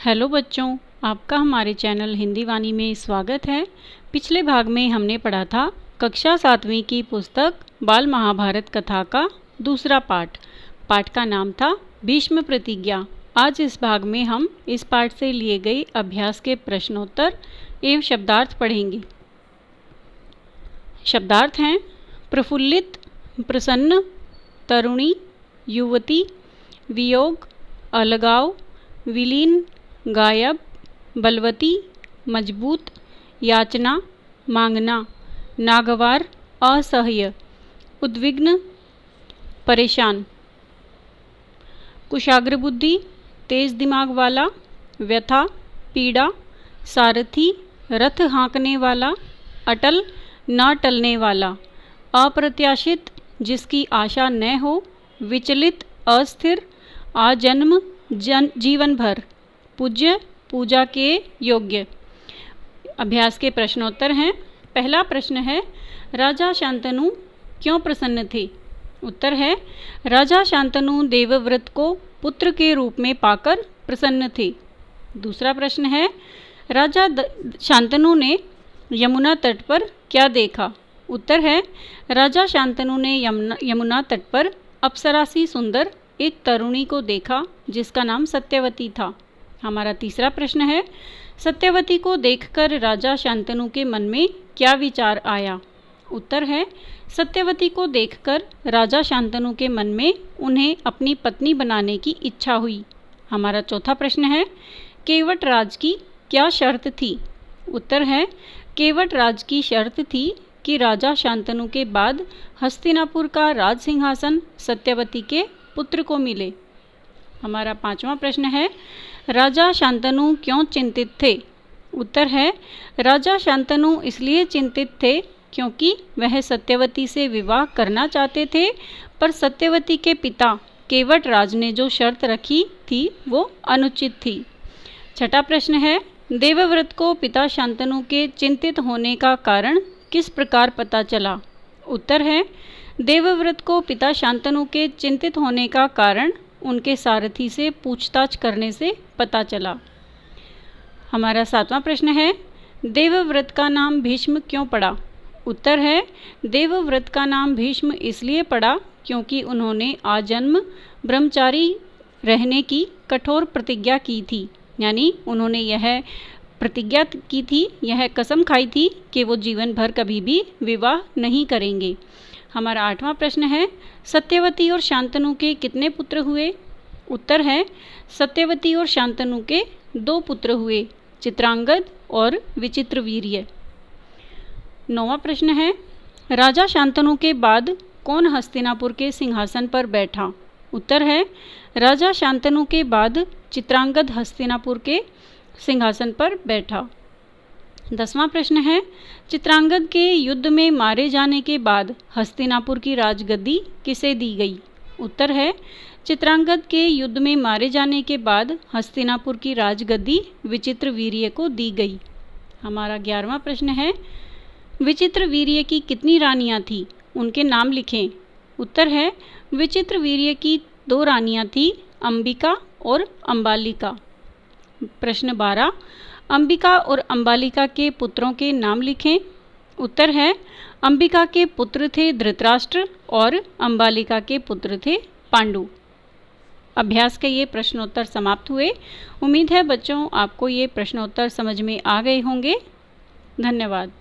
Hello बच्चों, आपका हमारे चैनल हिंदी वाणी में स्वागत है। पिछले भाग में हमने पढ़ा था कक्षा 7वीं की पुस्तक बाल महाभारत कथा का दूसरा पाठ का नाम था भीष्म प्रतिज्ञा। आज इस भाग में हम इस पाठ से लिए गए अभ्यास के प्रश्नोत्तर एवं शब्दार्थ पढ़ेंगे। शब्दार्थ हैं प्रफुल्लित, प्रसन्न, तरुणी, युवती, वियोग, अलगाव, विलीन, गायब, बलवती, मजबूत, याचना, मांगना, नागवार, असह्य, उद्विग्न, परेशान, कुशाग्र बुद्धि, तेज दिमाग वाला, व्यथा, पीड़ा, सारथी, रथ हाँकने वाला, अटल, न टलने वाला, अप्रत्याशित, जिसकी आशा न हो, विचलित, अस्थिर, आजन्म, जीवन भर, पूज्य, पूजा के योग्य। अभ्यास के प्रश्नोत्तर हैं। पहला प्रश्न है, राजा शांतनु क्यों प्रसन्न थे? उत्तर है, राजा शांतनु देवव्रत को पुत्र के रूप में पाकर प्रसन्न थे। दूसरा प्रश्न है, राजा शांतनु ने यमुना तट पर क्या देखा? उत्तर है, राजा शांतनु ने यमुना तट पर अप्सरा सी सुंदर एक तरुणी को देखा जिसका नाम सत्यवती था। हमारा तीसरा प्रश्न है, सत्यवती को देखकर राजा शांतनु के मन में क्या विचार आया? उत्तर है, सत्यवती को देखकर राजा शांतनु के मन में उन्हें अपनी पत्नी बनाने की इच्छा हुई। हमारा चौथा प्रश्न है, केवट राज की क्या शर्त थी? उत्तर है, केवट राज की शर्त थी कि राजा शांतनु के बाद हस्तिनापुर का राज सिंहासन सत्यवती के पुत्र को मिले। हमारा पांचवा प्रश्न है, राजा शांतनु क्यों चिंतित थे? उत्तर है, राजा शांतनु इसलिए चिंतित थे क्योंकि वह सत्यवती से विवाह करना चाहते थे, पर सत्यवती के पिता केवट राज ने जो शर्त रखी थी वो अनुचित थी। छठा प्रश्न है, देवव्रत को पिता शांतनु के चिंतित होने का कारण किस प्रकार पता चला? उत्तर है, देवव्रत को पिता शांतनु के चिंतित होने का कारण उनके सारथी से पूछताछ करने से पता चला। हमारा सातवां प्रश्न है, देवव्रत का नाम भीष्म क्यों पड़ा? उत्तर है, देवव्रत का नाम भीष्म इसलिए पड़ा क्योंकि उन्होंने आजन्म ब्रह्मचारी रहने की कठोर प्रतिज्ञा की थी। यानी उन्होंने यह प्रतिज्ञा की थी, यह कसम खाई थी कि वो जीवन भर कभी भी विवाह नहीं करेंगे। हमारा आठवां प्रश्न है, सत्यवती और शांतनु के कितने पुत्र हुए? उत्तर है, सत्यवती और शांतनु के 2 पुत्र हुए, चित्रांगद और विचित्रवीर्य। 9वां प्रश्न है, राजा शांतनु के बाद कौन हस्तिनापुर के सिंहासन पर बैठा? उत्तर है, राजा शांतनु के बाद चित्रांगद हस्तिनापुर के सिंहासन पर बैठा। 10वां प्रश्न है, चित्रांगद के युद्ध में मारे जाने के बाद हस्तिनापुर की राजगद्दी किसे दी गई? उत्तर है, चित्रांगद के युद्ध में मारे जाने के बाद हस्तिनापुर की राजगद्दी विचित्रवीर्य को दी गई। हमारा 11वां प्रश्न है, विचित्रवीर्य की कितनी रानियां थीं? उनके नाम लिखें। उत्तर है, विचित्रवीर्य की 2 रानियां थीं, अंबिका और अंबालिका। प्रश्न 12, अंबिका और अंबालिका के पुत्रों के नाम लिखें। उत्तर है, अंबिका के पुत्र थे धृतराष्ट्र और अंबालिका के पुत्र थे पांडु। अभ्यास के ये प्रश्नोत्तर समाप्त हुए। उम्मीद है बच्चों आपको ये प्रश्नोत्तर समझ में आ गए होंगे। धन्यवाद।